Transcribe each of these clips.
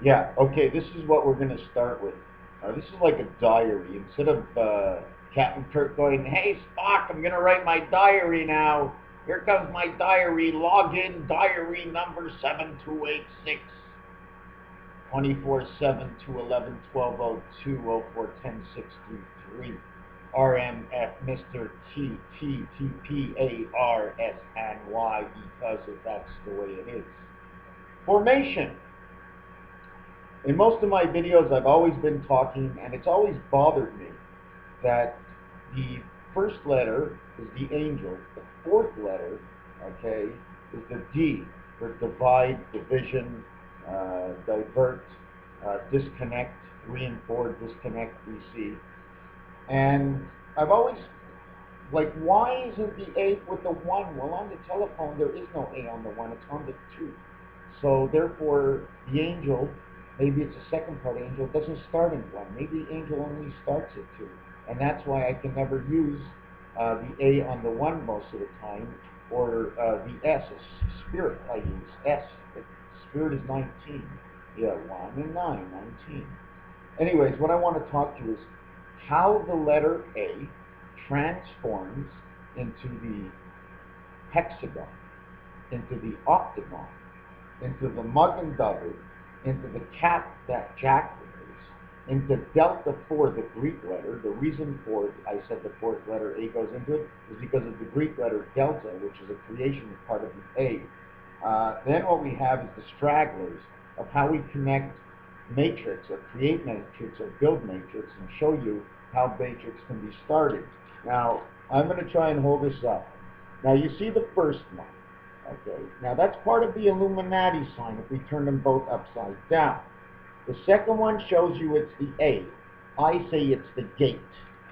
Yeah, okay, this is what we're going to start with. This is like a diary. Instead of Captain Kirk going, "Hey, Spock, I'm going to write my diary now. Here comes my diary. Log in diary number 7286 24/7 to 11/12/02 04/10/63 RMF Mr. TTTPARSNY because that's the way it is. Formation. In most of my videos, I've always been talking, and it's always bothered me that the first letter is the angel, the fourth letter, okay, is the D for divide, division, divert, disconnect, reinforce, disconnect, receive. And I've always, like, why isn't the A with the 1? Well, on the telephone, there is no A on the 1, it's on the 2. So therefore, the angel, maybe it's a second part angel, doesn't start in 1. Maybe the angel only starts at 2. And that's why I can never use the A on the 1 most of the time, or the S, spirit I use, S. But spirit is 19. Yeah, 1 and 9, 19. Anyways, what I want to talk to you is how the letter A transforms into the hexagon, into the octagon, into the mug and double, into the cat that Jack wears, into delta 4, the Greek letter. The reason for it, I said the fourth letter A goes into it, is because of the Greek letter delta, which is a creation part of the A. Then what we have is the stragglers of how we connect matrix, or create matrix, or build matrix, and show you how matrix can be started. Now, I'm going to try and hold this up. Now, you see the first one. Okay, now that's part of the Illuminati sign if we turn them both upside down. The second one shows you it's the A. I say it's the gate,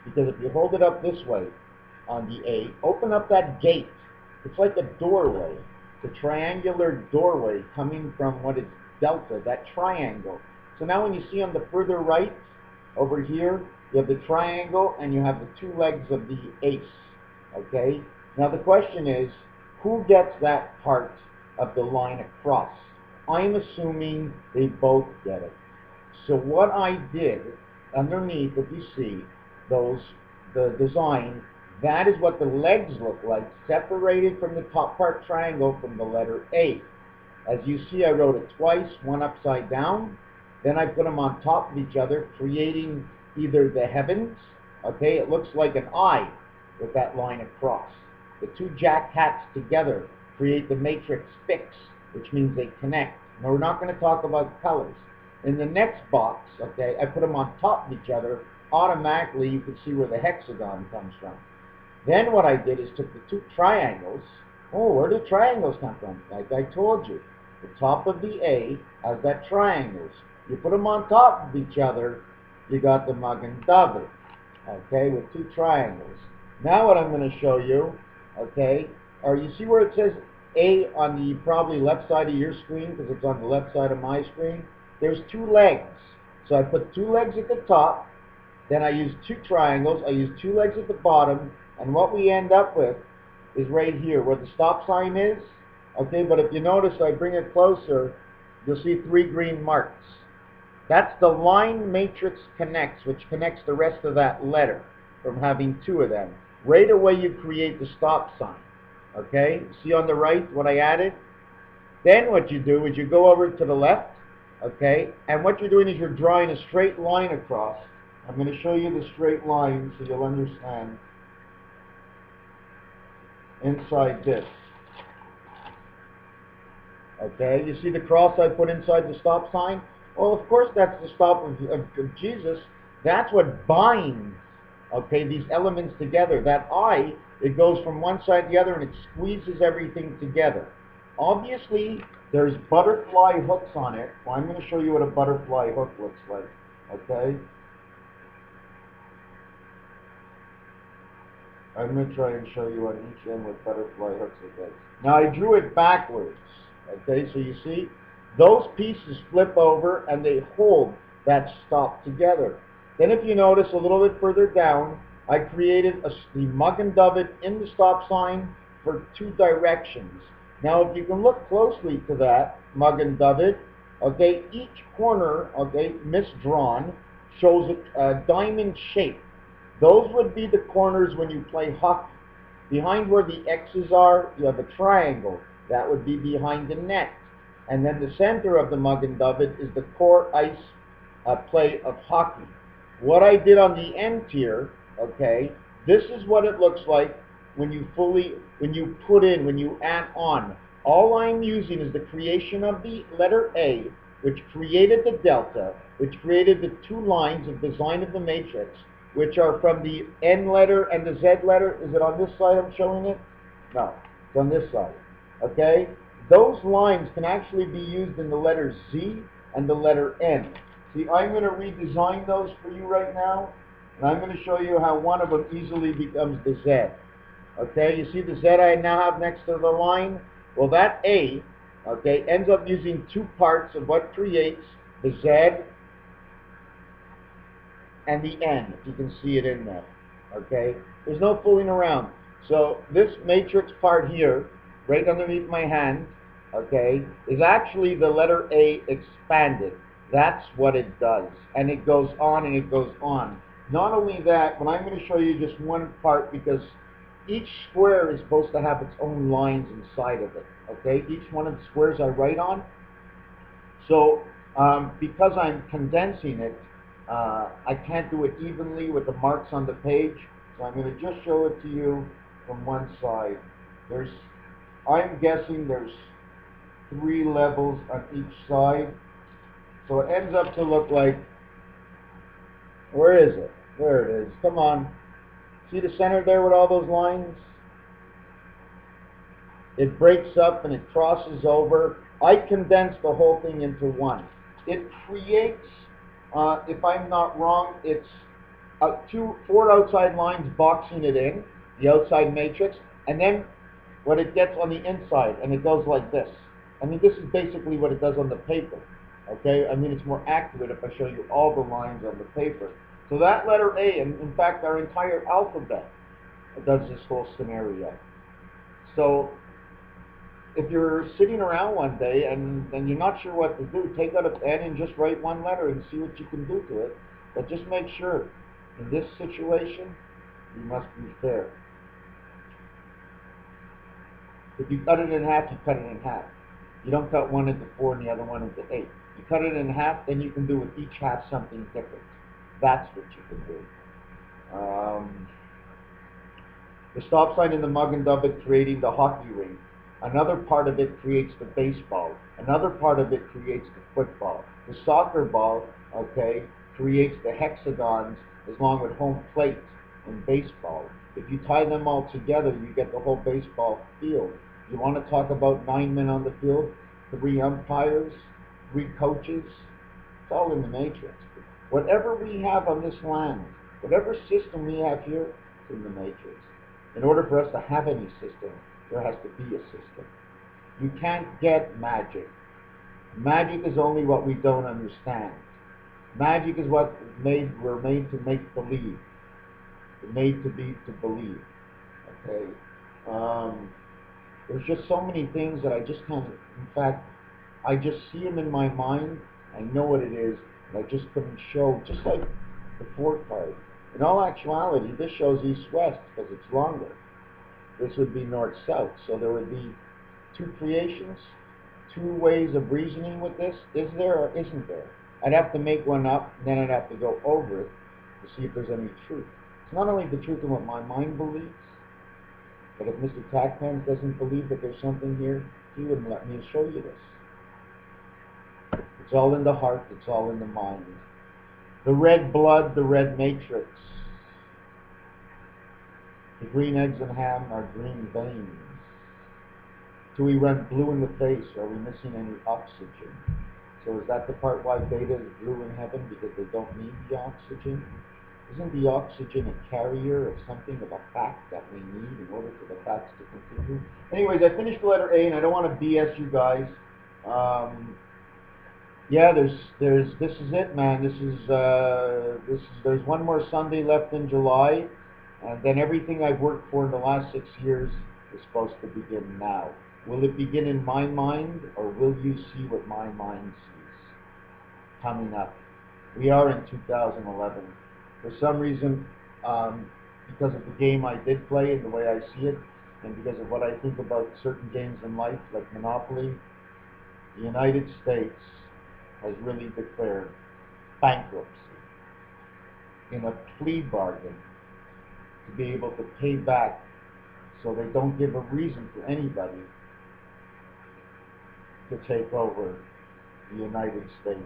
because if you hold it up this way on the A, open up that gate. It's like a doorway. It's a triangular doorway coming from what is delta, that triangle. So now when you see on the further right, over here, you have the triangle and you have the two legs of the ace. Okay? Now the question is, who gets that part of the line across? I'm assuming they both get it. So what I did, underneath, if you see those, the design, that is what the legs look like, separated from the top part triangle from the letter A. As you see, I wrote it twice, one upside down. Then I put them on top of each other, creating either the heavens, okay, it looks like an eye with that line across. The two jack hats together create the matrix fix, which means they connect. Now, we're not going to talk about colors. In the next box, okay, I put them on top of each other. Automatically, you can see where the hexagon comes from. Then what I did is took the two triangles. Oh, where do triangles come from? Like I told you, the top of the A has that triangles. You put them on top of each other, you got the mug and double, okay, with two triangles. Now what I'm going to show you, okay, or you see where it says A on the probably left side of your screen, because it's on the left side of my screen? There's two legs. So I put two legs at the top, then I use two triangles, I use two legs at the bottom, and what we end up with is right here, where the stop sign is, okay, but if you notice, I bring it closer, you'll see three green marks. That's the line matrix connects, which connects the rest of that letter from having two of them. Right away you create the stop sign. Okay? See on the right what I added? Then what you do is you go over to the left, okay? And what you're doing is you're drawing a straight line across. I'm going to show you the straight line so you'll understand inside this. Okay, you see the cross I put inside the stop sign? Well, of course that's the stop of Jesus. That's what binds, okay, these elements together. That I, it goes from one side to the other and it squeezes everything together. Obviously, there's butterfly hooks on it. Well, I'm going to show you what a butterfly hook looks like, okay? I'm going to try and show you on each end what butterfly hooks look like. Now, I drew it backwards. Okay, so you see, those pieces flip over and they hold that stop together. Then if you notice a little bit further down, I created the mug and dovey in the stop sign for two directions. Now if you can look closely to that mug and dovey, Okay, each corner, okay, misdrawn, shows a diamond shape. Those would be the corners when you play hockey. Behind where the X's are, you have a triangle. That would be behind the net. And then the center of the mug and dovey is the core ice play of hockey. What I did on the end here, okay, this is what it looks like when you when you add on. All I'm using is the creation of the letter A, which created the delta, which created the two lines of design of the matrix, which are from the N letter and the Z letter. Is it on this side I'm showing it? No, it's on this side. Okay? Those lines can actually be used in the letter Z and the letter N. See, I'm going to redesign those for you right now, and I'm going to show you how one of them easily becomes the Z. Okay, you see the Z I now have next to the line? Well, that A, okay, ends up using two parts of what creates the Z and the N, if you can see it in there. Okay, there's no fooling around. So this matrix part here, right underneath my hand, okay, is actually the letter A expanded. That's what it does. And it goes on and it goes on. Not only that, but I'm going to show you just one part because each square is supposed to have its own lines inside of it. Okay, each one of the squares I write on. So because I'm condensing it, I can't do it evenly with the marks on the page. So I'm going to just show it to you from one side. I'm guessing there's 3 levels on each side. So it ends up to look like, where is it? There it is. Come on. See the center there with all those lines? It breaks up and it crosses over. I condensed the whole thing into one. It creates, if I'm not wrong, it's 4 outside lines boxing it in, the outside matrix, and then what it gets on the inside, and it goes like this. I mean, this is basically what it does on the paper. Okay, I mean, it's more accurate if I show you all the lines on the paper. So that letter A, and in fact our entire alphabet, does this whole scenario. So if you're sitting around one day and you're not sure what to do, take out a pen and just write one letter and see what you can do to it. But just make sure, in this situation, you must be fair. If you cut it in half, you cut it in half. You don't cut one into 4 and the other one into 8. You cut it in half, then you can do with each half something different. That's what you can do. The stop sign in the mug and dovey creating the hockey rink. Another part of it creates the baseball. Another part of it creates the football. The soccer ball, okay, creates the hexagons along with home plate in baseball. If you tie them all together, you get the whole baseball field. You want to talk about 9 men on the field, 3 umpires, 3 coaches? It's all in the matrix. Whatever we have on this land, whatever system we have here, it's in the matrix. In order for us to have any system, there has to be a system. You can't get magic. Magic is only what we don't understand. Magic is what we're made to make believe. We're made to believe. Okay. There's just so many things that I just can't. In fact, I just see them in my mind. I know what it is, and I just couldn't show. Just like the 4 card. In all actuality, this shows east-west because it's longer. This would be north-south. So there would be 2 creations, 2 ways of reasoning with this. Is there or isn't there? I'd have to make one up, and then I'd have to go over it to see if there's any truth. It's not only the truth in what my mind believes, but if MrTacpans's doesn't believe that there's something here, he wouldn't let me show you this. It's all in the heart. It's all in the mind. The red blood, the red matrix. The green eggs and ham are green veins. Do we run blue in the face? Are we missing any oxygen? So is that the part why beta is blue in heaven, because they don't need the oxygen? Isn't the oxygen a carrier of something, of a fact that we need in order for the facts to continue? Anyways, I finished the letter A, and I don't want to BS you guys. Yeah, this is it, man. There's one more Sunday left in July, and then everything I've worked for in the last 6 years is supposed to begin now. Will it begin in my mind, or will you see what my mind sees? coming up. We are in 2011. For some reason, because of the game I did play and the way I see it, and because of what I think about certain games in life, like Monopoly, the United States has really declared bankruptcy in a plea bargain to be able to pay back, so they don't give a reason for anybody to take over the United States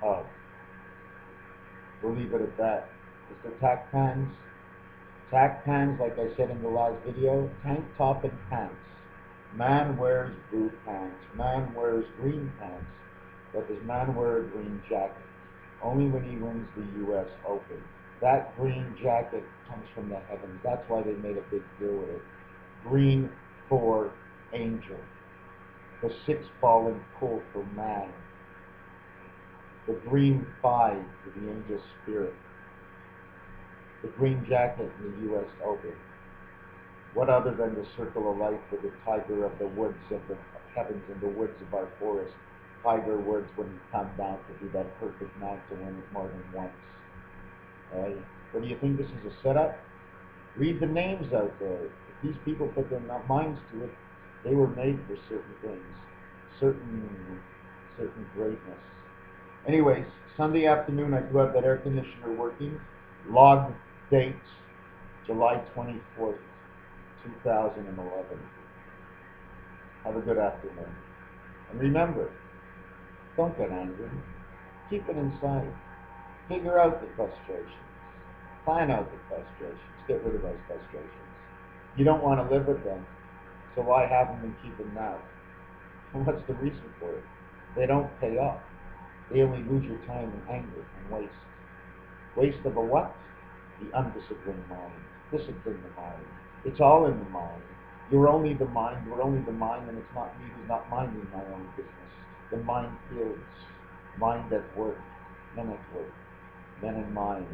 of. We'll leave it at that. MrTacpans's. Tacpans, like I said in the last video, tank top and pants. Man wears blue pants. Man wears green pants. But does man wear a green jacket? Only when he wins the U.S. Open. That green jacket comes from the heavens. That's why they made a big deal with it. Green for angel. The 6-ball and pull for man. The green 5 for the angel spirit. The green jacket in the U.S. Open. What other than the circle of life with the tiger of the woods of the heavens and the woods of our forest? Tiger Woods wouldn't come down to be that perfect man to win it more than once. Right? What do you think this is a setup? Read the names out there. If these people put their minds to it, they were made for certain things, certain greatness. Anyways, Sunday afternoon I do have that air conditioner working. Log dates, July 24th, 2011. Have a good afternoon. And remember, don't get angry. Keep it inside. Figure out the frustrations. Plan out the frustrations. Get rid of those frustrations. You don't want to live with them, so why have them and keep them now? And what's the reason for it? They don't pay off. They only lose your time in anger and waste. Waste of a what? The undisciplined mind. Discipline the mind. It's all in the mind. You're only the mind. We're only the mind, and it's not me who's not minding my own business. The mind fields. Mind at work. Men at work. Men in mind.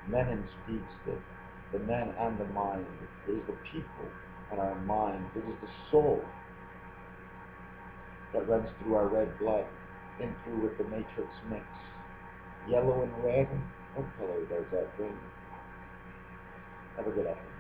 Men in speedstick. The men and the mind. It is the people and our mind. It is the soul that runs through our red blood, in through with the matrix mix. Yellow and red. What color does that bring? Have a good afternoon.